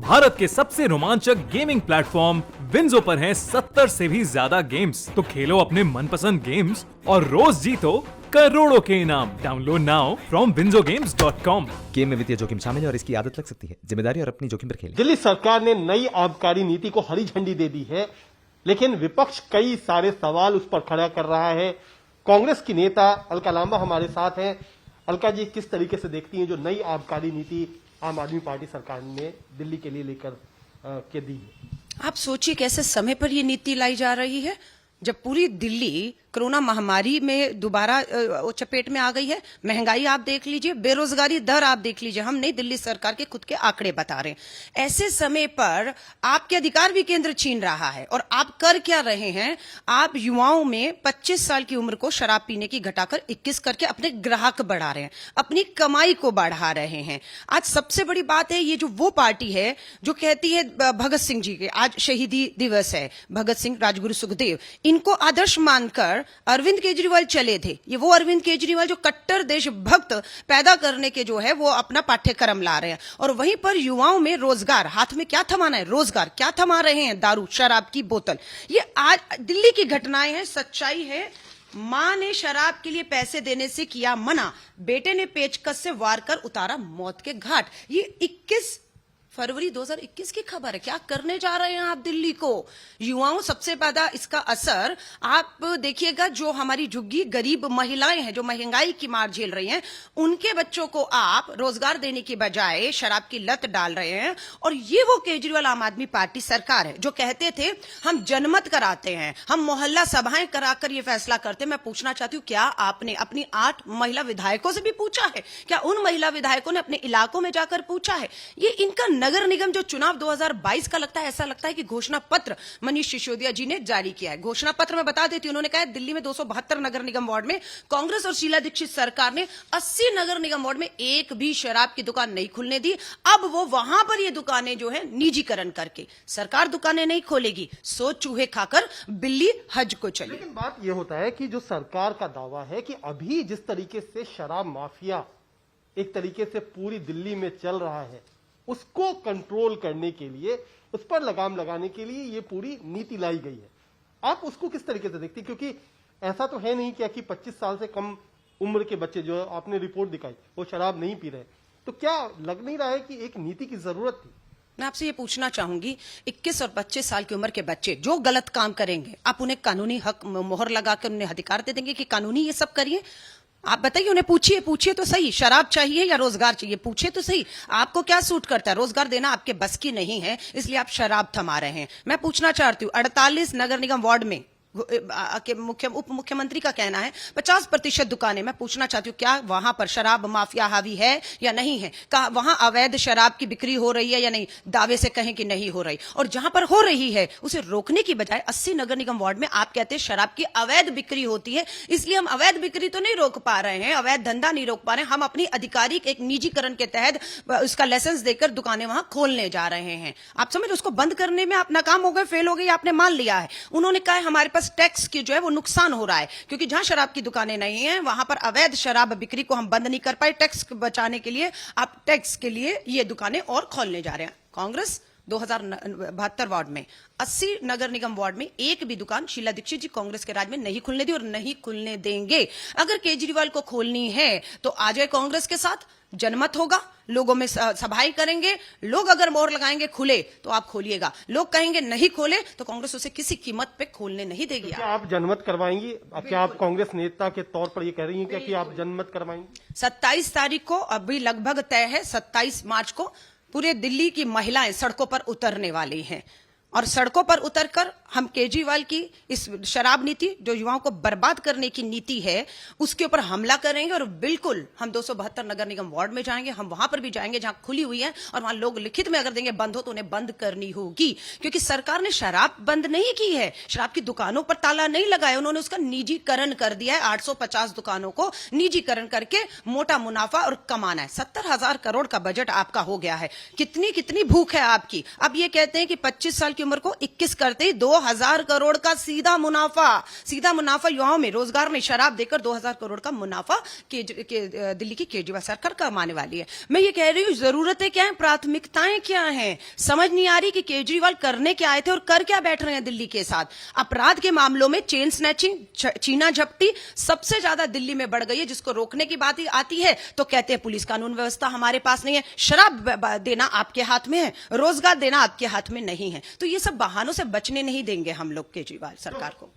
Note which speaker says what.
Speaker 1: भारत के सबसे रोमांचक गेमिंग प्लेटफॉर्म विंजो पर हैं 70 से भी ज्यादा गेम्स। तो खेलो अपने मनपसंद गेम्स और रोज जीतो करोड़ों के इनाम। Download now from winzogames.com।
Speaker 2: Game में वित्तीय जोखिम शामिल है और इसकी आदत लग सकती है। जिम्मेदारी और अपनी जोखिम पर खेलें।
Speaker 3: दिल्ली सरकार ने नई आबकारी नीति को हरी झंडी दे दी है, लेकिन विपक्ष कई सारे सवाल उस पर खड़ा कर रहा है। कांग्रेस की नेता अलका लांबा हमारे साथ हैं। अलका जी, किस तरीके से देखती हैं जो नई आबकारी नीति आम आदमी पार्टी सरकार ने दिल्ली के लिए लेकर के दी है?
Speaker 4: आप सोचिए कैसे समय पर ये नीति लाई जा रही है, जब पूरी दिल्ली कोरोना महामारी में दोबारा चपेट में आ गई है। महंगाई आप देख लीजिए, बेरोजगारी दर आप देख लीजिए, हम नहीं दिल्ली सरकार के खुद के आंकड़े बता रहे हैं। ऐसे समय पर आपके अधिकार भी केंद्र छीन रहा है और आप कर क्या रहे हैं? आप युवाओं में 25 साल की उम्र को शराब पीने की घटाकर 21 करके अपने ग्राहक बढ़ा रहे हैं, अपनी कमाई को बढ़ा रहे हैं। आज सबसे बड़ी बात है, ये जो वो पार्टी है जो कहती है भगत सिंह जी के आज शहीदी दिवस है, भगत सिंह, राजगुरु, सुखदेव, इनको आदर्श मानकर अरविंद केजरीवाल चले थे। ये वो अरविंद केजरीवाल जो कट्टर देशभक्त पैदा करने के जो है वो अपना पाठ्यक्रम ला रहे हैं, और वहीं पर युवाओं में रोजगार, हाथ में क्या थमाना है? रोजगार। क्या थमा रहे हैं? दारू, शराब की बोतल। ये आज दिल्ली की घटनाएं हैं, सच्चाई है। मां ने शराब के लिए पैसे देने से किया मना, बेटे ने पेचकस से वार कर उतारा मौत के घाट। ये 21 फरवरी 2021 की खबर है। क्या करने जा रहे हैं आप दिल्ली को? युवाओं सबसे ज्यादा इसका असर आप देखिएगा, जो हमारी झुग्गी गरीब महिलाएं हैं जो महंगाई की मार झेल रही हैं, उनके बच्चों को आप रोजगार देने की बजाय शराब की लत डाल रहे हैं। और ये वो केजरीवाल आम आदमी पार्टी सरकार है जो कहते थे हम जनमत कराते हैं, हम मोहल्ला सभाएं कराकर ये फैसला करते हैं। मैं पूछना चाहती हूँ, क्या आपने अपनी 8 महिला विधायकों से भी पूछा है? क्या उन महिला विधायकों ने अपने इलाकों में जाकर पूछा है? ये इनका नगर निगम जो चुनाव 2022 का लगता है, ऐसा लगता है कि घोषणा पत्र मनीष सिसोदिया जी ने जारी किया है। घोषणा पत्र में बता देती हूं, उन्होंने कहा है दिल्ली में 272 नगर निगम वार्ड में कांग्रेस और शीला दीक्षित सरकार ने 80 नगर निगम वार्ड में एक भी शराब की दुकान नहीं खुलने दी। अब वो वहां पर ये दुकानें जो है निजीकरण करके सरकार दुकानें नहीं खोलेगी, सो चूहे खाकर बिल्ली हज को चली।
Speaker 3: लेकिन बात ये होता है कि जो सरकार का दावा है कि अभी जिस तरीके से शराब माफिया एक तरीके से पूरी दिल्ली में चल रहा है, उसको कंट्रोल करने के लिए, उस पर लगाम लगाने के लिए ये पूरी नीति लाई गई है। आप उसको किस तरीके से देखते हैं? क्योंकि ऐसा तो है नहीं क्या कि 25 साल से कम उम्र के बच्चे जो आपने रिपोर्ट दिखाई वो शराब नहीं पी रहे, तो क्या लग नहीं रहा है कि एक नीति की जरूरत थी?
Speaker 4: मैं आपसे ये पूछना चाहूंगी, 21 और 25 साल की उम्र के बच्चे जो गलत काम करेंगे, आप उन्हें कानूनी हक मोहर लगाकर उन्हें अधिकार दे देंगे कि कानूनी ये सब करिए? आप बताइए, उन्हें पूछिए तो सही, शराब चाहिए या रोजगार चाहिए? पूछिए तो सही, आपको क्या सूट करता है? रोजगार देना आपके बस की नहीं है, इसलिए आप शराब थमा रहे हैं। मैं पूछना चाहती हूँ, 48 नगर निगम वार्ड में उप मुख्यमंत्री का कहना है 50% दुकानें। मैं पूछना चाहती हूँ, क्या वहां पर शराब माफिया हावी है या नहीं है? क्या वहां अवैध शराब की बिक्री हो रही है या नहीं? दावे से कहें कि नहीं हो रही। और जहां पर हो रही है उसे रोकने की बजाय 80 नगर निगम वार्ड में आप कहते हैं शराब की अवैध बिक्री होती है, इसलिए हम अवैध बिक्री तो नहीं रोक पा रहे हैं, अवैध धंधा नहीं रोक पा रहे हैं, हम अपनी आधिकारिक एक निजीकरण के तहत उसका लाइसेंस देकर दुकानें वहां खोलने जा रहे हैं। आप समझ, उसको बंद करने में आप नाकाम हो गए, फेल हो गए, आपने मान लिया है। उन्होंने कहा है हमारे पास टैक्स की जो है वो नुकसान हो रहा है, क्योंकि जहां शराब की दुकानें नहीं है वहां पर अवैध शराब बिक्री को हम बंद नहीं कर पाए। टैक्स बचाने के लिए आप टैक्स के लिए ये दुकानें और खोलने जा रहे हैं। कांग्रेस 2072 वार्ड में, 80 नगर निगम वार्ड में एक भी दुकान शीला दीक्षित जी कांग्रेस के राज में नहीं खुलने दी और नहीं खुलने देंगे। अगर केजरीवाल को खोलनी है तो आ जाए कांग्रेस के साथ, जनमत होगा, लोगों में सभाएं करेंगे, लोग अगर मोहर लगाएंगे खुले तो आप खोलिएगा, लोग कहेंगे नहीं खोले तो कांग्रेस उसे किसी कीमत पे खोलने नहीं देगी।
Speaker 3: तो क्या आप जनमत करवाएंगी? क्या आप कांग्रेस नेता के तौर पर ये कह रही हैं क्या कि आप जनमत करवाएंगी?
Speaker 4: 27 तारीख को अभी लगभग तय है, 27 मार्च को पूरे दिल्ली की महिलाएं सड़कों पर उतरने वाली हैं, और सड़कों पर उतरकर हम केजरीवाल की इस शराब नीति जो युवाओं को बर्बाद करने की नीति है उसके ऊपर हमला करेंगे। और बिल्कुल हम 272 नगर निगम वार्ड में जाएंगे, हम वहां पर भी जाएंगे जहां खुली हुई है, और वहां लोग लिखित में अगर देंगे बंद हो तो उन्हें बंद करनी होगी, क्योंकि सरकार ने शराब बंद नहीं की है, शराब की दुकानों पर ताला नहीं लगाया, उन्होंने उसका निजीकरण कर दिया है। 850 दुकानों को निजीकरण करके मोटा मुनाफा और कमाना है। 70,000 करोड़ का बजट आपका हो गया है। कितनी भूख है आपकी? अब ये कहते हैं कि 25 साल की की उम्र को 21 करते ही 2000 करोड़ का सीधा मुनाफा युवाओं में रोजगार में शराब देकर 2000 करोड़ का मुनाफा दिल्ली की केजरीवाल सरकार कमाने वाली है। मैं ये कह रही हूं, जरूरतें क्या है, प्राथमिकताएं क्या हैं, समझ नहीं आ रही कि केजरीवाल करने क्या आए थे और कर क्या बैठ रहे हैं दिल्ली के साथ। अपराध के मामलों में चेन स्नैचिंग, चीना झपटी सबसे ज्यादा दिल्ली में बढ़ गई है। जिसको रोकने की बात आती है तो कहते हैं पुलिस कानून व्यवस्था हमारे पास नहीं है, शराब देना आपके हाथ में है, रोजगार देना आपके हाथ में नहीं है। तो ये सब बहानों से बचने नहीं देंगे हम लोग केजरीवाल सरकार को।